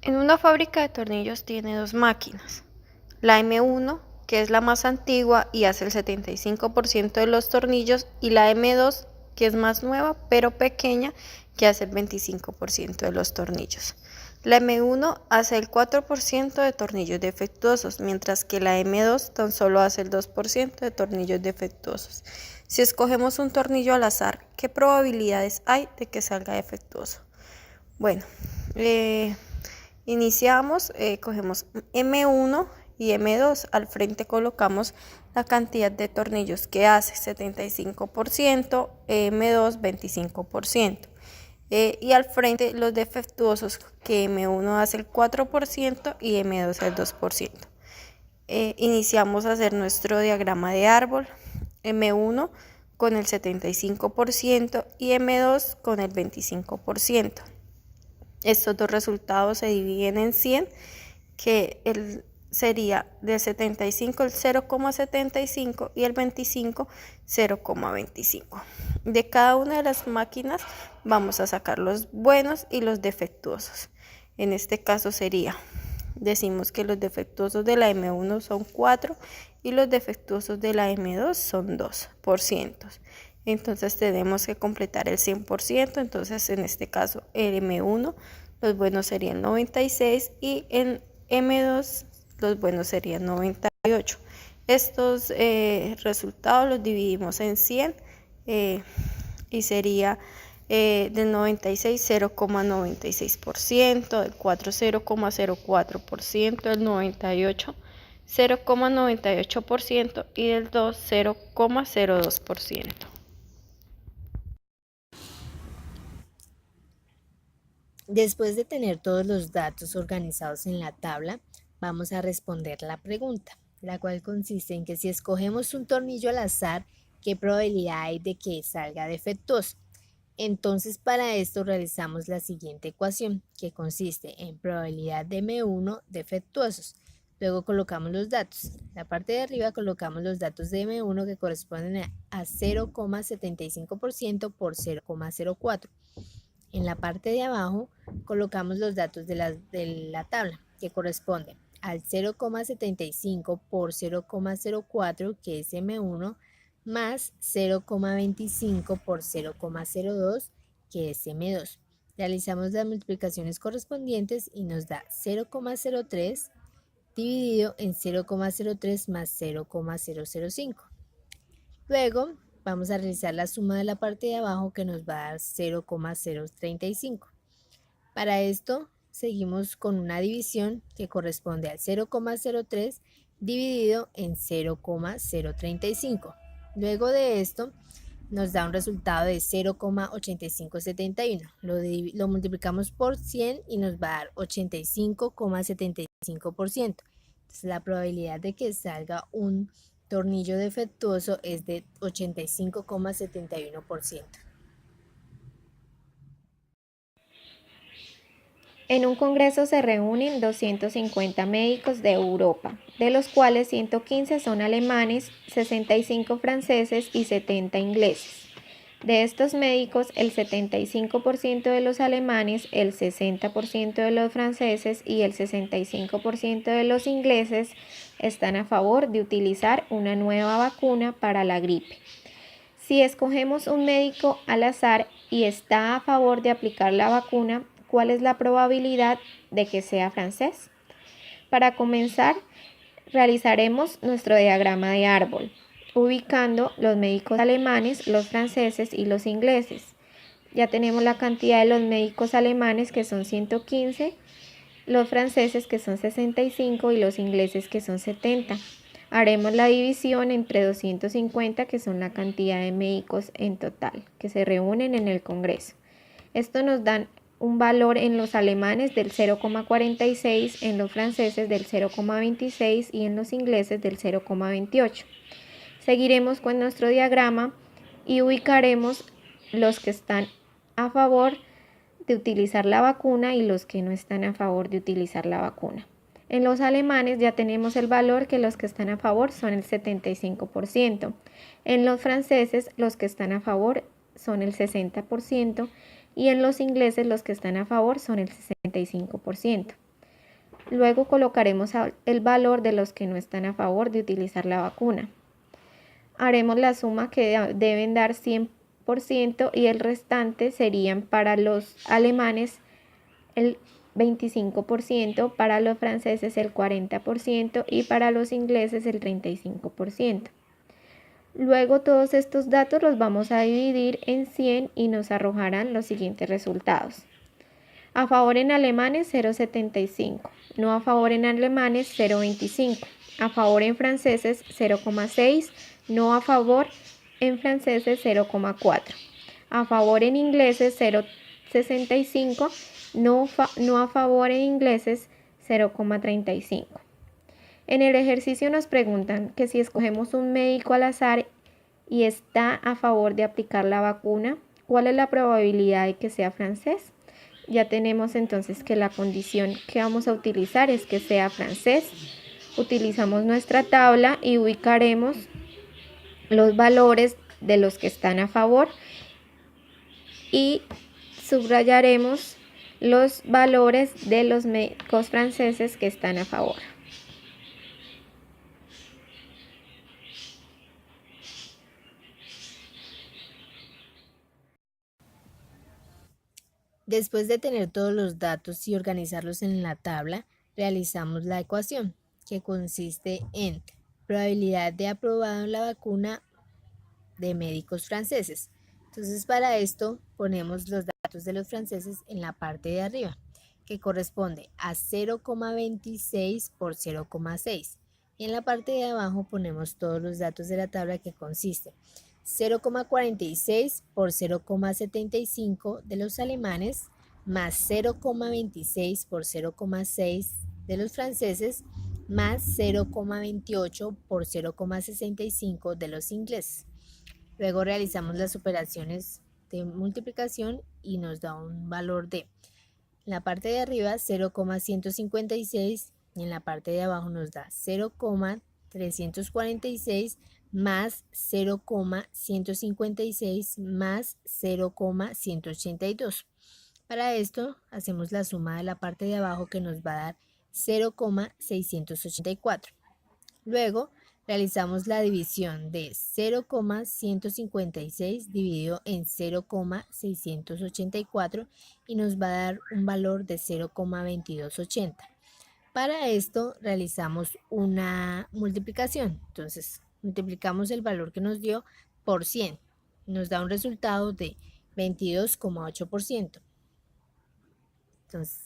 En una fábrica de tornillos tiene dos máquinas, la M1, que es la más antigua y hace el 75% de los tornillos, y la M2, que es más nueva pero pequeña, que hace el 25% de los tornillos. La M1 hace el 4% de tornillos defectuosos, mientras que la M2 tan solo hace el 2% de tornillos defectuosos. Si escogemos un tornillo al azar, ¿qué probabilidades hay de que salga defectuoso? Bueno, iniciamos, cogemos M1 y M2, al frente colocamos la cantidad de tornillos que hace 75%, M2 25%, y al frente los defectuosos, que M1 hace el 4% y M2 el 2%. Iniciamos a hacer nuestro diagrama de árbol, M1 con el 75% y M2 con el 25%. Estos dos resultados se dividen en 100, que sería del 75 el 0,75 y el 25 0,25. De cada una de las máquinas vamos a sacar los buenos y los defectuosos. En este caso decimos que los defectuosos de la M1 son 4 y los defectuosos de la M2 son 2%. Entonces tenemos que completar el 100%, entonces en este caso el M1 los buenos serían 96 y en M2 los buenos serían 98. Estos resultados los dividimos en 100 y sería del 96 0,96%, del 4 0,04%, del 98 0,98% y del 2 0,02%. Después de tener todos los datos organizados en la tabla, vamos a responder la pregunta, la cual consiste en que si escogemos un tornillo al azar, ¿qué probabilidad hay de que salga defectuoso? Entonces, para esto realizamos la siguiente ecuación, que consiste en probabilidad de M1 defectuosos. Luego colocamos los datos. La parte de arriba colocamos los datos de M1 que corresponden a 0,75% por 0,04. En la parte de abajo colocamos los datos de la tabla, que corresponden al 0,75 por 0,04, que es M1, más 0,25 por 0,02, que es M2. Realizamos las multiplicaciones correspondientes y nos da 0,03 dividido en 0,03 más 0,005. Luego vamos a realizar la suma de la parte de abajo, que nos va a dar 0,035. Para esto seguimos con una división que corresponde al 0,03 dividido en 0,035. Luego de esto nos da un resultado de 0,8571. Lo multiplicamos por 100 y nos va a dar 85,75%. Entonces la probabilidad de que salga un tornillo defectuoso es de 85,71%. En un congreso se reúnen 250 médicos de Europa, de los cuales 115 son alemanes, 65 franceses y 70 ingleses. De estos médicos, el 75% de los alemanes, el 60% de los franceses y el 65% de los ingleses están a favor de utilizar una nueva vacuna para la gripe. Si escogemos un médico al azar y está a favor de aplicar la vacuna, ¿cuál es la probabilidad de que sea francés? Para comenzar, realizaremos nuestro diagrama de árbol, ubicando los médicos alemanes, los franceses y los ingleses. Ya tenemos la cantidad de los médicos alemanes, que son 115, los franceses, que son 65, y los ingleses, que son 70. Haremos la división entre 250, que son la cantidad de médicos en total que se reúnen en el Congreso. Esto nos da un valor en los alemanes del 0,46, en los franceses del 0,26 y en los ingleses del 0,28. Seguiremos con nuestro diagrama y ubicaremos los que están a favor de utilizar la vacuna y los que no están a favor de utilizar la vacuna. En los alemanes ya tenemos el valor, que los que están a favor son el 75%. En los franceses los que están a favor son el 60%. Y en los ingleses los que están a favor son el 65%. Luego colocaremos el valor de los que no están a favor de utilizar la vacuna. Haremos la suma que deben dar 100% y el restante serían para los alemanes el 25%, para los franceses el 40% y para los ingleses el 35%. Luego todos estos datos los vamos a dividir en 100 y nos arrojarán los siguientes resultados. A favor en alemanes 0,75, no a favor en alemanes 0,25, a favor en franceses 0,6, no a favor en franceses 0,4, a favor en ingleses 0,65, no a favor en ingleses 0,35. En el ejercicio nos preguntan que si escogemos un médico al azar y está a favor de aplicar la vacuna, ¿cuál es la probabilidad de que sea francés? Ya tenemos entonces que la condición que vamos a utilizar es que sea francés. Utilizamos nuestra tabla y ubicaremos los valores de los que están a favor y subrayaremos los valores de los médicos franceses que están a favor. Después de tener todos los datos y organizarlos en la tabla, realizamos la ecuación, que consiste en probabilidad de aprobado la vacuna de médicos franceses. Entonces, para esto ponemos los datos de los franceses en la parte de arriba, que corresponde a 0,26 por 0,6. Y en la parte de abajo ponemos todos los datos de la tabla, que consiste 0,46 por 0,75 de los alemanes, más 0,26 por 0,6 de los franceses, más 0,28 por 0,65 de los ingleses. Luego realizamos las operaciones de multiplicación y nos da un valor de, en la parte de arriba 0,156 y en la parte de abajo nos da 0,346 más 0,156 más 0,182. Para esto hacemos la suma de la parte de abajo, que nos va a dar 0,684. Luego realizamos la división de 0,156 dividido en 0,684 y nos va a dar un valor de 0,2280. Para esto realizamos una multiplicación. Entonces multiplicamos el valor que nos dio por 100. Nos da un resultado de 22,8%. Entonces